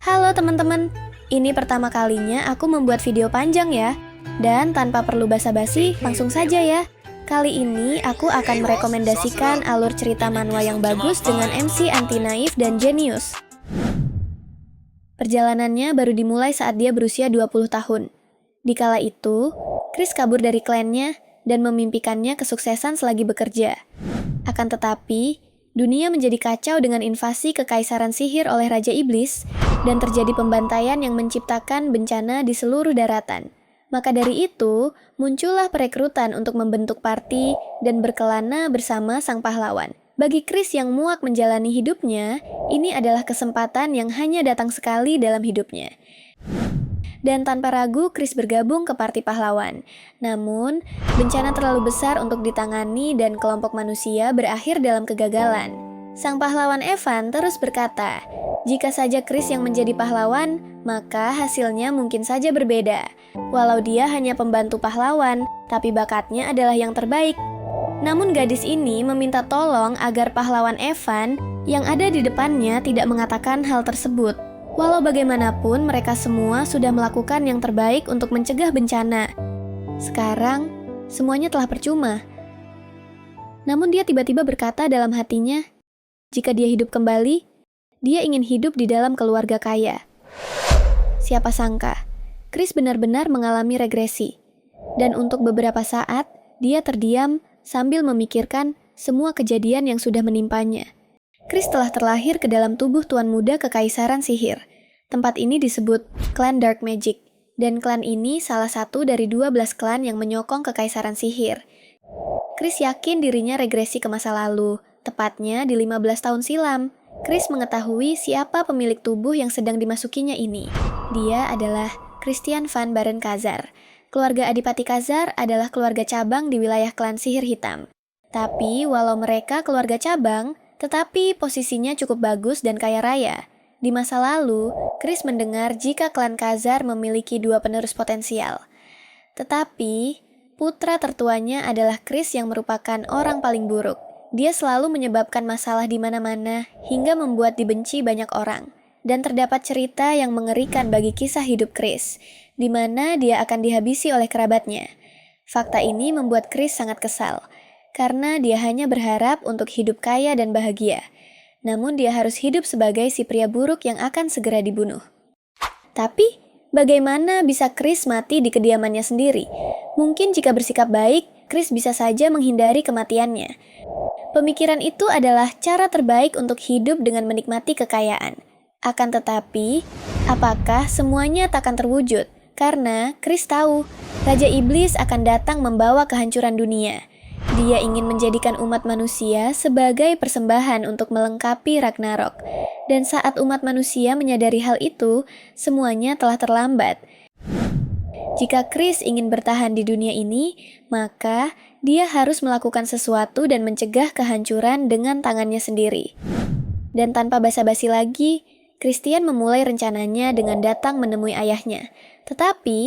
Halo teman-teman, ini pertama kalinya aku membuat video panjang ya. Dan tanpa perlu basa-basi, langsung saja ya. Kali ini aku akan merekomendasikan alur cerita manhwa yang bagus dengan MC anti naif dan jenius. Perjalanannya baru dimulai saat dia berusia 20 tahun. Di kala itu, Chris kabur dari klannya dan memimpikannya kesuksesan selagi bekerja. Akan tetapi, dunia menjadi kacau dengan invasi kekaisaran sihir oleh Raja Iblis dan terjadi pembantaian yang menciptakan bencana di seluruh daratan. Maka dari itu, muncullah perekrutan untuk membentuk parti dan berkelana bersama sang pahlawan. Bagi Chris yang muak menjalani hidupnya, ini adalah kesempatan yang hanya datang sekali dalam hidupnya. Dan tanpa ragu, Chris bergabung ke parti pahlawan. Namun, bencana terlalu besar untuk ditangani dan kelompok manusia berakhir dalam kegagalan. Sang pahlawan Evan terus berkata, jika saja Chris yang menjadi pahlawan, maka hasilnya mungkin saja berbeda. Walau dia hanya pembantu pahlawan, tapi bakatnya adalah yang terbaik. Namun gadis ini meminta tolong agar pahlawan Evan yang ada di depannya tidak mengatakan hal tersebut. Walau bagaimanapun mereka semua sudah melakukan yang terbaik untuk mencegah bencana. Sekarang, semuanya telah percuma. Namun dia tiba-tiba berkata dalam hatinya, jika dia hidup kembali, dia ingin hidup di dalam keluarga kaya. Siapa sangka, Chris benar-benar mengalami regresi. Dan untuk beberapa saat, dia terdiam sambil memikirkan semua kejadian yang sudah menimpanya. Chris telah terlahir ke dalam tubuh tuan muda kekaisaran sihir. Tempat ini disebut klan Dark Magic, dan klan ini salah satu dari 12 klan yang menyokong kekaisaran sihir. Chris yakin dirinya regresi ke masa lalu, tepatnya di 15 tahun silam. Chris mengetahui siapa pemilik tubuh yang sedang dimasukinya ini. Dia adalah Christian van Baren Khazar. Keluarga Adipati Khazar adalah keluarga cabang di wilayah klan sihir hitam. Tapi walau mereka keluarga cabang, tetapi posisinya cukup bagus dan kaya raya. Di masa lalu, Chris mendengar jika klan Khazar memiliki 2 penerus potensial. Tetapi, putra tertuanya adalah Chris yang merupakan orang paling buruk. Dia selalu menyebabkan masalah di mana-mana hingga membuat dibenci banyak orang. Dan terdapat cerita yang mengerikan bagi kisah hidup Chris, di mana dia akan dihabisi oleh kerabatnya. Fakta ini membuat Chris sangat kesal, karena dia hanya berharap untuk hidup kaya dan bahagia. Namun dia harus hidup sebagai si pria buruk yang akan segera dibunuh. Tapi, bagaimana bisa Chris mati di kediamannya sendiri? Mungkin jika bersikap baik, Chris bisa saja menghindari kematiannya. Pemikiran itu adalah cara terbaik untuk hidup dengan menikmati kekayaan. Akan tetapi, apakah semuanya takkan terwujud? Karena Chris tahu, Raja Iblis akan datang membawa kehancuran dunia. Dia ingin menjadikan umat manusia sebagai persembahan untuk melengkapi Ragnarok. Dan saat umat manusia menyadari hal itu, semuanya telah terlambat. Jika Chris ingin bertahan di dunia ini, maka dia harus melakukan sesuatu dan mencegah kehancuran dengan tangannya sendiri. Dan tanpa basa-basi lagi, Christian memulai rencananya dengan datang menemui ayahnya. Tetapi,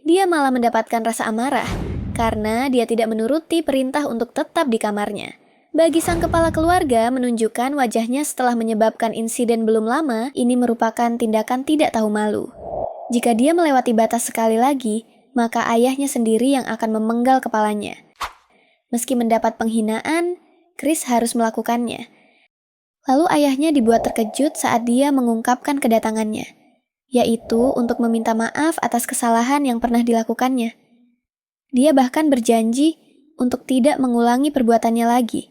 dia malah mendapatkan rasa amarah karena dia tidak menuruti perintah untuk tetap di kamarnya. Bagi sang kepala keluarga, menunjukkan wajahnya setelah menyebabkan insiden belum lama, ini merupakan tindakan tidak tahu malu. Jika dia melewati batas sekali lagi, maka ayahnya sendiri yang akan memenggal kepalanya. Meski mendapat penghinaan, Chris harus melakukannya. Lalu ayahnya dibuat terkejut saat dia mengungkapkan kedatangannya, yaitu untuk meminta maaf atas kesalahan yang pernah dilakukannya. Dia bahkan berjanji untuk tidak mengulangi perbuatannya lagi.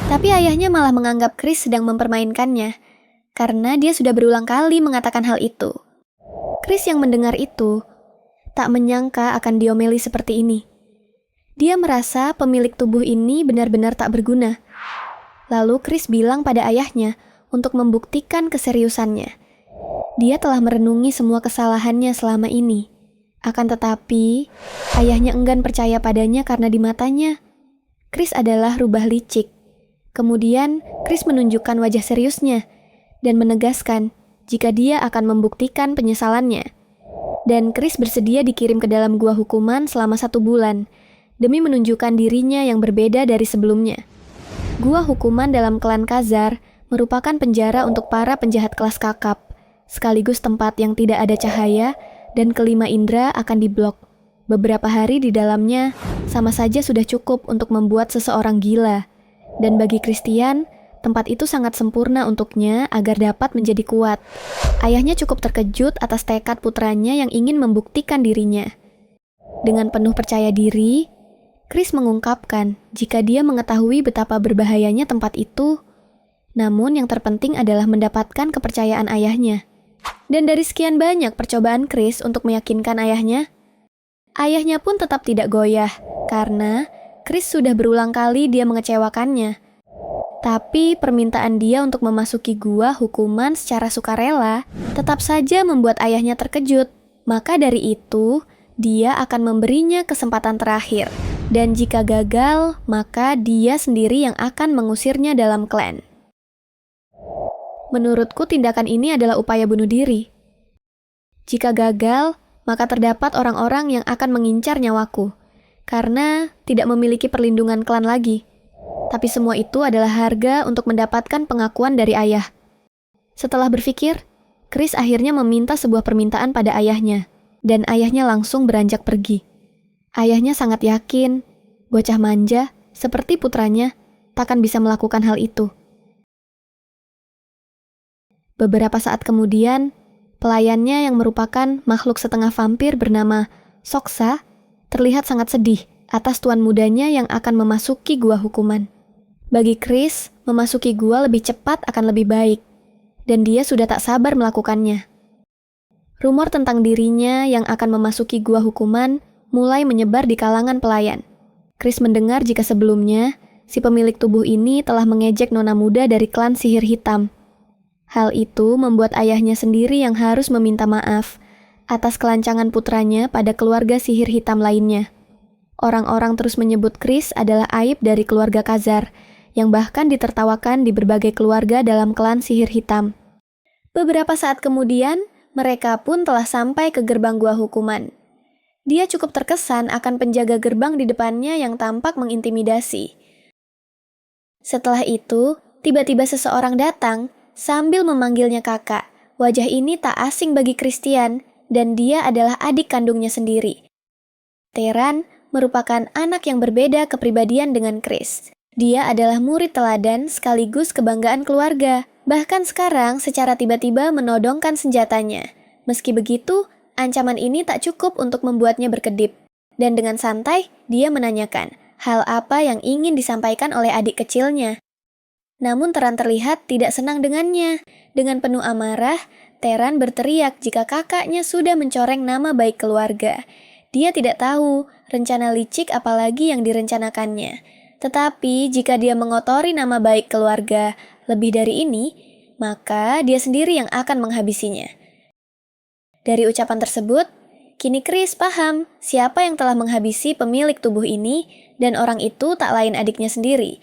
Tapi ayahnya malah menganggap Chris sedang mempermainkannya, karena dia sudah berulang kali mengatakan hal itu. Chris yang mendengar itu, tak menyangka akan diomeli seperti ini. Dia merasa pemilik tubuh ini benar-benar tak berguna. Lalu Chris bilang pada ayahnya untuk membuktikan keseriusannya. Dia telah merenungi semua kesalahannya selama ini. Akan tetapi, ayahnya enggan percaya padanya karena di matanya, Chris adalah rubah licik. Kemudian, Chris menunjukkan wajah seriusnya dan menegaskan jika dia akan membuktikan penyesalannya. Dan Chris bersedia dikirim ke dalam gua hukuman selama 1 bulan, demi menunjukkan dirinya yang berbeda dari sebelumnya. Gua hukuman dalam klan Khazar merupakan penjara untuk para penjahat kelas kakap. sekaligus tempat yang tidak ada cahaya, dan kelima indera akan diblok. Beberapa hari di dalamnya sama saja sudah cukup untuk membuat seseorang gila. Dan bagi Christian, tempat itu sangat sempurna untuknya agar dapat menjadi kuat. Ayahnya cukup terkejut atas tekad putranya yang ingin membuktikan dirinya. Dengan penuh percaya diri, Chris mengungkapkan jika dia mengetahui betapa berbahayanya tempat itu, namun yang terpenting adalah mendapatkan kepercayaan ayahnya. Dan dari sekian banyak percobaan Chris untuk meyakinkan ayahnya pun tetap tidak goyah, karena Chris sudah berulang kali dia mengecewakannya. Tapi permintaan dia untuk memasuki gua hukuman secara sukarela tetap saja membuat ayahnya terkejut. Maka dari itu, dia akan memberinya kesempatan terakhir. Dan jika gagal, maka dia sendiri yang akan mengusirnya dalam klan. Menurutku tindakan ini adalah upaya bunuh diri. Jika gagal, maka terdapat orang-orang yang akan mengincar nyawaku, karena tidak memiliki perlindungan klan lagi. Tapi semua itu adalah harga untuk mendapatkan pengakuan dari ayah. Setelah berpikir, Chris akhirnya meminta sebuah permintaan pada ayahnya, dan ayahnya langsung beranjak pergi. Ayahnya sangat yakin, bocah manja, seperti putranya, takkan bisa melakukan hal itu. Beberapa saat kemudian, pelayannya yang merupakan makhluk setengah vampir bernama Soksa terlihat sangat sedih atas tuan mudanya yang akan memasuki gua hukuman. Bagi Chris, memasuki gua lebih cepat akan lebih baik, dan dia sudah tak sabar melakukannya. Rumor tentang dirinya yang akan memasuki gua hukuman mulai menyebar di kalangan pelayan. Chris mendengar jika sebelumnya, si pemilik tubuh ini telah mengejek nona muda dari klan sihir hitam. Hal itu membuat ayahnya sendiri yang harus meminta maaf atas kelancangan putranya pada keluarga sihir hitam lainnya. Orang-orang terus menyebut Chris adalah aib dari keluarga Khazar, yang bahkan ditertawakan di berbagai keluarga dalam klan sihir hitam. Beberapa saat kemudian, mereka pun telah sampai ke gerbang gua hukuman. Dia cukup terkesan akan penjaga gerbang di depannya yang tampak mengintimidasi. Setelah itu, tiba-tiba seseorang datang sambil memanggilnya kakak. Wajah ini tak asing bagi Christian, dan dia adalah adik kandungnya sendiri. Teran merupakan anak yang berbeda kepribadian dengan Chris. Dia adalah murid teladan sekaligus kebanggaan keluarga. Bahkan sekarang secara tiba-tiba menodongkan senjatanya. Meski begitu, ancaman ini tak cukup untuk membuatnya berkedip. Dan dengan santai, dia menanyakan hal apa yang ingin disampaikan oleh adik kecilnya. Namun Teran terlihat tidak senang dengannya. Dengan penuh amarah, Teran berteriak jika kakaknya sudah mencoreng nama baik keluarga. Dia tidak tahu rencana licik apalagi yang direncanakannya. Tetapi jika dia mengotori nama baik keluarga lebih dari ini, maka dia sendiri yang akan menghabisinya. Dari ucapan tersebut, kini Chris paham siapa yang telah menghabisi pemilik tubuh ini, dan orang itu tak lain adiknya sendiri.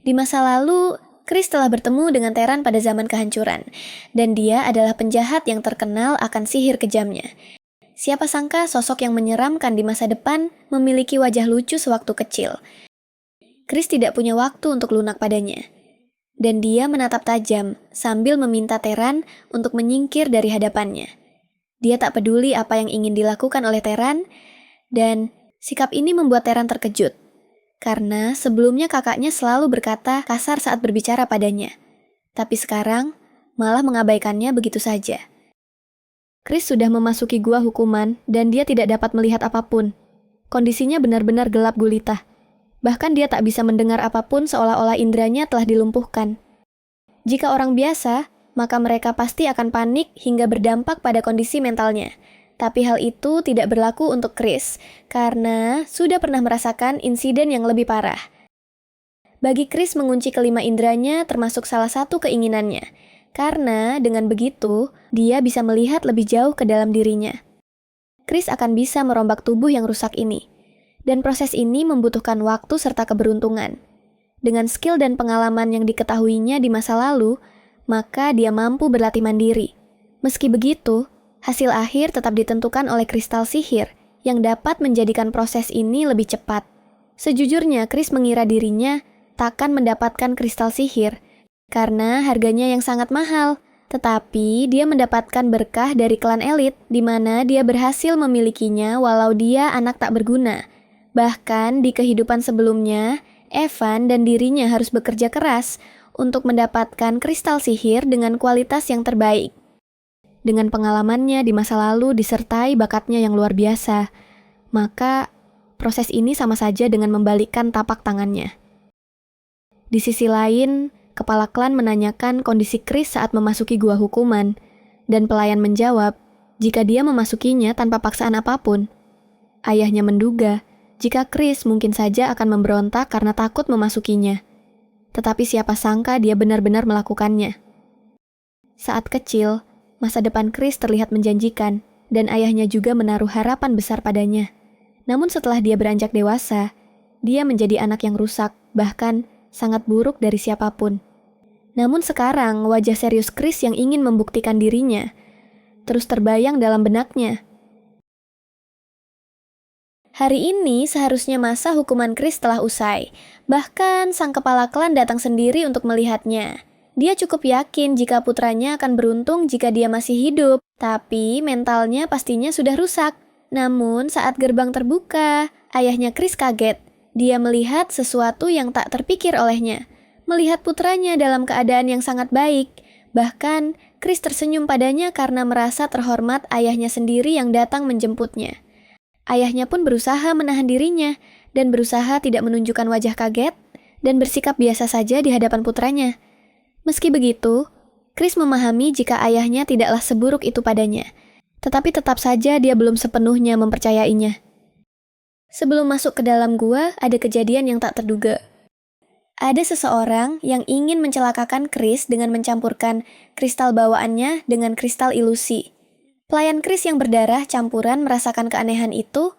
Di masa lalu, Chris telah bertemu dengan Teran pada zaman kehancuran, dan dia adalah penjahat yang terkenal akan sihir kejamnya. Siapa sangka sosok yang menyeramkan di masa depan memiliki wajah lucu sewaktu kecil. Chris tidak punya waktu untuk lunak padanya, dan dia menatap tajam sambil meminta Teran untuk menyingkir dari hadapannya. Dia tak peduli apa yang ingin dilakukan oleh Teran, dan sikap ini membuat Teran terkejut. Karena sebelumnya kakaknya selalu berkata kasar saat berbicara padanya. Tapi sekarang malah mengabaikannya begitu saja. Chris sudah memasuki gua hukuman dan dia tidak dapat melihat apapun. Kondisinya benar-benar gelap gulita. Bahkan dia tak bisa mendengar apapun seolah-olah inderanya telah dilumpuhkan. Jika orang biasa, maka mereka pasti akan panik hingga berdampak pada kondisi mentalnya. Tapi hal itu tidak berlaku untuk Chris, karena sudah pernah merasakan insiden yang lebih parah. Bagi Chris mengunci kelima inderanya termasuk salah satu keinginannya, karena dengan begitu, dia bisa melihat lebih jauh ke dalam dirinya. Chris akan bisa merombak tubuh yang rusak ini, dan proses ini membutuhkan waktu serta keberuntungan. Dengan skill dan pengalaman yang diketahuinya di masa lalu, maka dia mampu berlatih mandiri. Meski begitu, hasil akhir tetap ditentukan oleh kristal sihir yang dapat menjadikan proses ini lebih cepat. Sejujurnya, Chris mengira dirinya takkan mendapatkan kristal sihir karena harganya yang sangat mahal, Tetapi dia mendapatkan berkah dari klan elit, di mana dia berhasil memilikinya walau dia anak tak berguna. Bahkan di kehidupan sebelumnya, Evan dan dirinya harus bekerja keras untuk mendapatkan kristal sihir dengan kualitas yang terbaik. Dengan pengalamannya di masa lalu disertai bakatnya yang luar biasa, maka proses ini sama saja dengan membalikkan tapak tangannya. Di sisi lain, kepala klan menanyakan kondisi Chris saat memasuki gua hukuman, dan pelayan menjawab jika dia memasukinya tanpa paksaan apapun. Ayahnya menduga jika Chris mungkin saja akan memberontak karena takut memasukinya. Tetapi siapa sangka dia benar-benar melakukannya. Saat kecil, masa depan Chris terlihat menjanjikan, dan ayahnya juga menaruh harapan besar padanya. Namun setelah dia beranjak dewasa, dia menjadi anak yang rusak, bahkan sangat buruk dari siapapun. Namun sekarang, wajah serius Chris yang ingin membuktikan dirinya terus terbayang dalam benaknya. Hari ini seharusnya masa hukuman Chris telah usai. Bahkan sang kepala klan datang sendiri untuk melihatnya. Dia cukup yakin jika putranya akan beruntung jika dia masih hidup, tapi mentalnya pastinya sudah rusak. Namun saat gerbang terbuka, ayahnya Chris kaget. Dia melihat sesuatu yang tak terpikir olehnya. Melihat putranya dalam keadaan yang sangat baik. Bahkan, Chris tersenyum padanya karena merasa terhormat ayahnya sendiri yang datang menjemputnya. Ayahnya pun berusaha menahan dirinya dan berusaha tidak menunjukkan wajah kaget dan bersikap biasa saja di hadapan putranya. Meski begitu, Chris memahami jika ayahnya tidaklah seburuk itu padanya. Tetapi tetap saja dia belum sepenuhnya mempercayainya. Sebelum masuk ke dalam gua, ada kejadian yang tak terduga. Ada seseorang yang ingin mencelakakan Chris dengan mencampurkan kristal bawaannya dengan kristal ilusi. Pelayan Chris yang berdarah campuran merasakan keanehan itu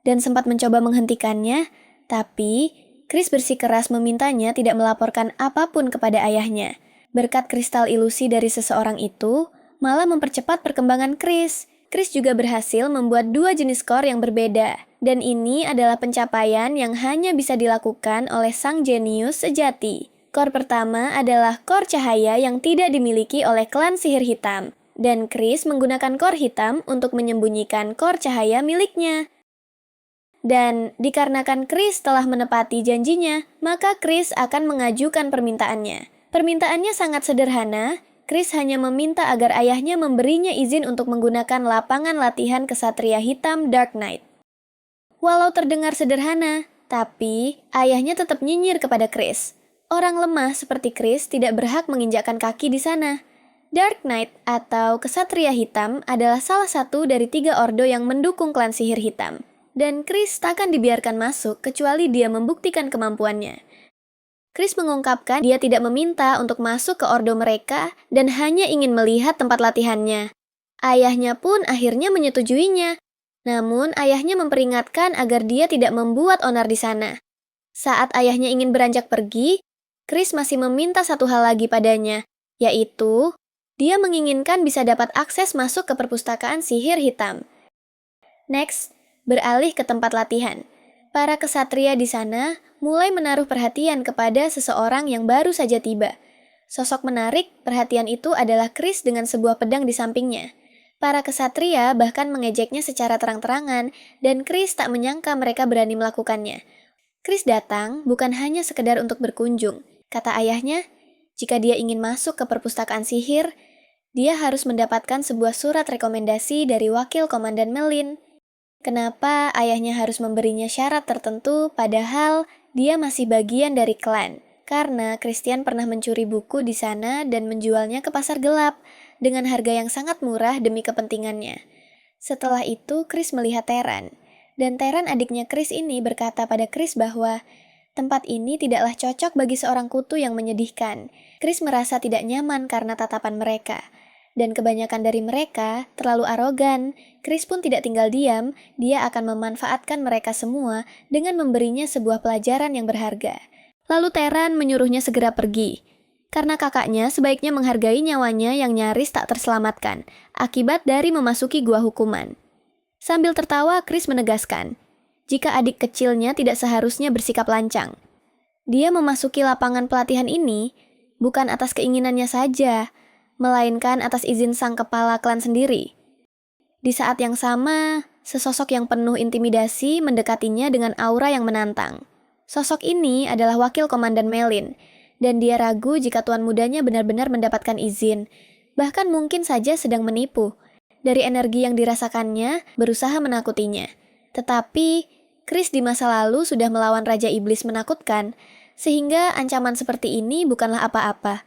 dan sempat mencoba menghentikannya, tapi Chris bersikeras memintanya tidak melaporkan apapun kepada ayahnya. Berkat kristal ilusi dari seseorang itu, malah mempercepat perkembangan Chris. Chris juga berhasil membuat 2 jenis core yang berbeda. Dan ini adalah pencapaian yang hanya bisa dilakukan oleh sang jenius sejati. Core pertama adalah core cahaya yang tidak dimiliki oleh klan sihir hitam. Dan Chris menggunakan core hitam untuk menyembunyikan core cahaya miliknya. Dan dikarenakan Chris telah menepati janjinya, maka Chris akan mengajukan permintaannya. Permintaannya sangat sederhana. Chris hanya meminta agar ayahnya memberinya izin untuk menggunakan lapangan latihan kesatria hitam Dark Knight. Walau terdengar sederhana, tapi ayahnya tetap nyinyir kepada Chris. Orang lemah seperti Chris tidak berhak menginjakkan kaki di sana. Dark Knight atau kesatria hitam adalah salah satu dari 3 ordo yang mendukung klan sihir hitam. Dan Chris takkan dibiarkan masuk kecuali dia membuktikan kemampuannya. Chris mengungkapkan dia tidak meminta untuk masuk ke ordo mereka dan hanya ingin melihat tempat latihannya. Ayahnya pun akhirnya menyetujuinya. Namun ayahnya memperingatkan agar dia tidak membuat onar di sana. Saat ayahnya ingin beranjak pergi, Chris masih meminta satu hal lagi padanya, yaitu dia menginginkan bisa dapat akses masuk ke perpustakaan sihir hitam. Next, beralih ke tempat latihan. Para kesatria di sana mulai menaruh perhatian kepada seseorang yang baru saja tiba. Sosok menarik perhatian itu adalah Chris dengan sebuah pedang di sampingnya. Para kesatria bahkan mengejeknya secara terang-terangan dan Chris tak menyangka mereka berani melakukannya. Chris datang bukan hanya sekedar untuk berkunjung. Kata ayahnya, jika dia ingin masuk ke perpustakaan sihir, dia harus mendapatkan sebuah surat rekomendasi dari wakil Komandan Melin. Kenapa ayahnya harus memberinya syarat tertentu padahal dia masih bagian dari klan? Karena Christian pernah mencuri buku di sana dan menjualnya ke pasar gelap dengan harga yang sangat murah demi kepentingannya. Setelah itu Chris melihat Teran. Dan Teran adiknya Chris ini berkata pada Chris bahwa tempat ini tidaklah cocok bagi seorang kutu yang menyedihkan. Chris merasa tidak nyaman karena tatapan mereka. Dan kebanyakan dari mereka terlalu arogan. Chris pun tidak tinggal diam, dia akan memanfaatkan mereka semua dengan memberinya sebuah pelajaran yang berharga. Lalu Teran menyuruhnya segera pergi, karena kakaknya sebaiknya menghargai nyawanya yang nyaris tak terselamatkan, akibat dari memasuki gua hukuman. Sambil tertawa, Chris menegaskan, jika adik kecilnya tidak seharusnya bersikap lancang. Dia memasuki lapangan pelatihan ini bukan atas keinginannya saja, melainkan atas izin sang kepala klan sendiri. Di saat yang sama, sesosok yang penuh intimidasi mendekatinya dengan aura yang menantang. Sosok ini adalah wakil komandan Melin, dan dia ragu jika tuan mudanya benar-benar mendapatkan izin, bahkan mungkin saja sedang menipu. Dari energi yang dirasakannya, berusaha menakutinya. Tetapi, Chris di masa lalu sudah melawan Raja Iblis menakutkan, sehingga ancaman seperti ini bukanlah apa-apa.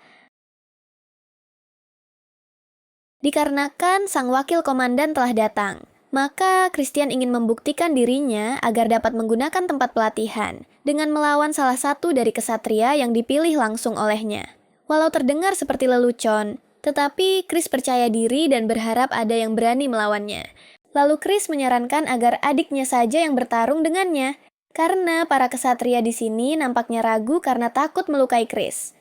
Dikarenakan sang wakil komandan telah datang, maka Christian ingin membuktikan dirinya agar dapat menggunakan tempat pelatihan dengan melawan salah satu dari kesatria yang dipilih langsung olehnya. Walau terdengar seperti lelucon, tetapi Chris percaya diri dan berharap ada yang berani melawannya. Lalu Chris menyarankan agar adiknya saja yang bertarung dengannya, karena para kesatria di sini nampaknya ragu karena takut melukai Chris.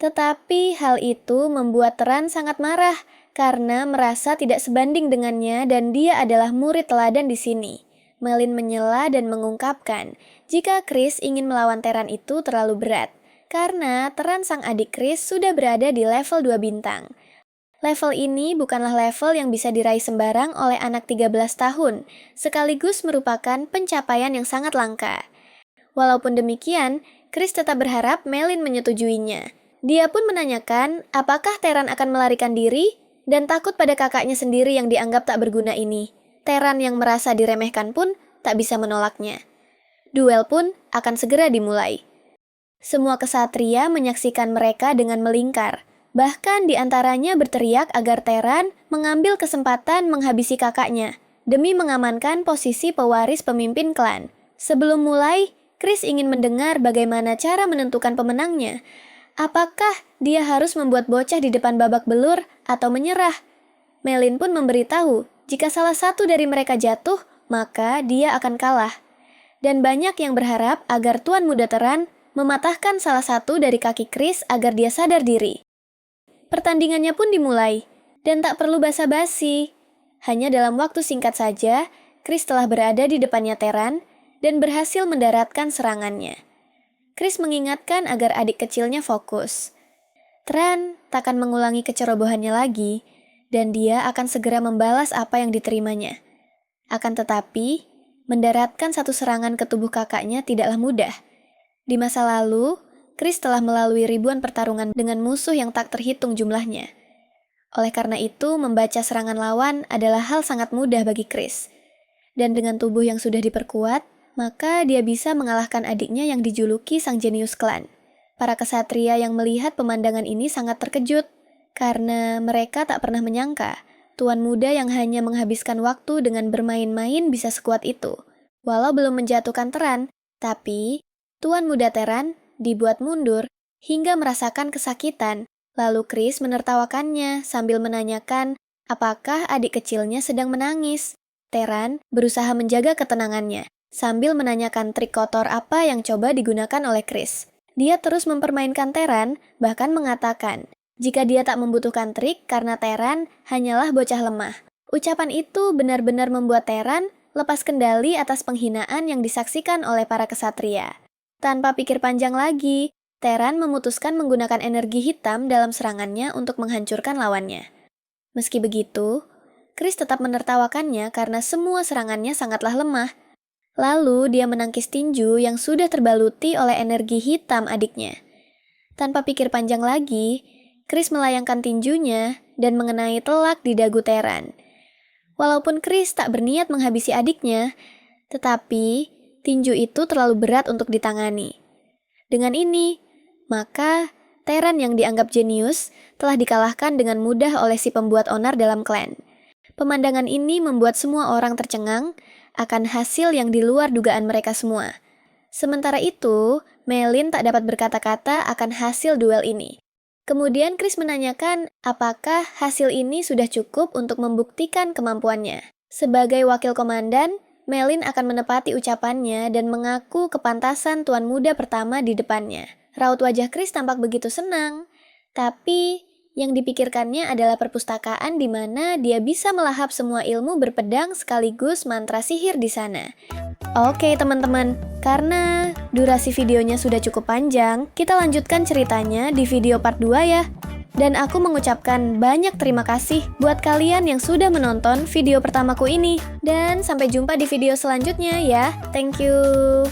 Tetapi hal itu membuat Teran sangat marah, karena merasa tidak sebanding dengannya dan dia adalah murid teladan di sini. Melin menyela dan mengungkapkan jika Chris ingin melawan Teran itu terlalu berat, karena Teran sang adik Chris sudah berada di level 2 bintang. Level ini bukanlah level yang bisa diraih sembarang oleh anak 13 tahun, sekaligus merupakan pencapaian yang sangat langka. Walaupun demikian, Chris tetap berharap Melin menyetujuinya. Dia pun menanyakan apakah Teran akan melarikan diri, dan takut pada kakaknya sendiri yang dianggap tak berguna ini. Teran yang merasa diremehkan pun tak bisa menolaknya. Duel pun akan segera dimulai. Semua kesatria menyaksikan mereka dengan melingkar. Bahkan di antaranya berteriak agar Teran mengambil kesempatan menghabisi kakaknya demi mengamankan posisi pewaris pemimpin klan. Sebelum mulai, Chris ingin mendengar bagaimana cara menentukan pemenangnya. Apakah dia harus membuat bocah di depan babak belur atau menyerah? Melin pun memberitahu, jika salah satu dari mereka jatuh, maka dia akan kalah. Dan banyak yang berharap agar Tuan Muda Teran mematahkan salah satu dari kaki Chris agar dia sadar diri. Pertandingannya pun dimulai, dan tak perlu basa-basi. Hanya dalam waktu singkat saja, Chris telah berada di depannya Teran dan berhasil mendaratkan serangannya. Chris mengingatkan agar adik kecilnya fokus. Teran takkan mengulangi kecerobohannya lagi, dan dia akan segera membalas apa yang diterimanya. Akan tetapi, mendaratkan satu serangan ke tubuh kakaknya tidaklah mudah. Di masa lalu, Chris telah melalui ribuan pertarungan dengan musuh yang tak terhitung jumlahnya. Oleh karena itu, membaca serangan lawan adalah hal sangat mudah bagi Chris. Dan dengan tubuh yang sudah diperkuat, maka dia bisa mengalahkan adiknya yang dijuluki sang jenius klan. Para kesatria yang melihat pemandangan ini sangat terkejut, karena mereka tak pernah menyangka tuan muda yang hanya menghabiskan waktu dengan bermain-main bisa sekuat itu. Walau belum menjatuhkan Teran, tapi tuan muda Teran dibuat mundur hingga merasakan kesakitan. Lalu Chris menertawakannya sambil menanyakan apakah adik kecilnya sedang menangis. Teran berusaha menjaga ketenangannya sambil menanyakan trik kotor apa yang coba digunakan oleh Chris. Dia terus mempermainkan Teran, bahkan mengatakan jika dia tak membutuhkan trik karena Teran hanyalah bocah lemah. Ucapan itu benar-benar membuat Teran lepas kendali atas penghinaan yang disaksikan oleh para kesatria. Tanpa pikir panjang lagi, Teran memutuskan menggunakan energi hitam dalam serangannya untuk menghancurkan lawannya. Meski begitu, Chris tetap menertawakannya karena semua serangannya sangatlah lemah. Lalu dia menangkis tinju yang sudah terbaluti oleh energi hitam adiknya. Tanpa pikir panjang lagi, Chris melayangkan tinjunya dan mengenai telak di dagu Teran. Walaupun Chris tak berniat menghabisi adiknya, tetapi tinju itu terlalu berat untuk ditangani. Dengan ini, maka Teran yang dianggap jenius telah dikalahkan dengan mudah oleh si pembuat onar dalam klan. Pemandangan ini membuat semua orang tercengang akan hasil yang di luar dugaan mereka semua. Sementara itu, Melin tak dapat berkata-kata akan hasil duel ini. Kemudian Chris menanyakan apakah hasil ini sudah cukup untuk membuktikan kemampuannya. Sebagai wakil komandan, Melin akan menepati ucapannya dan mengaku kepantasan tuan muda pertama di depannya. Raut wajah Chris tampak begitu senang, tapi yang dipikirkannya adalah perpustakaan di mana dia bisa melahap semua ilmu berpedang sekaligus mantra sihir di sana. Oke teman-teman, karena durasi videonya sudah cukup panjang, kita lanjutkan ceritanya di video part 2 ya. Dan aku mengucapkan banyak terima kasih buat kalian yang sudah menonton video pertamaku ini. Dan sampai jumpa di video selanjutnya ya. Thank you.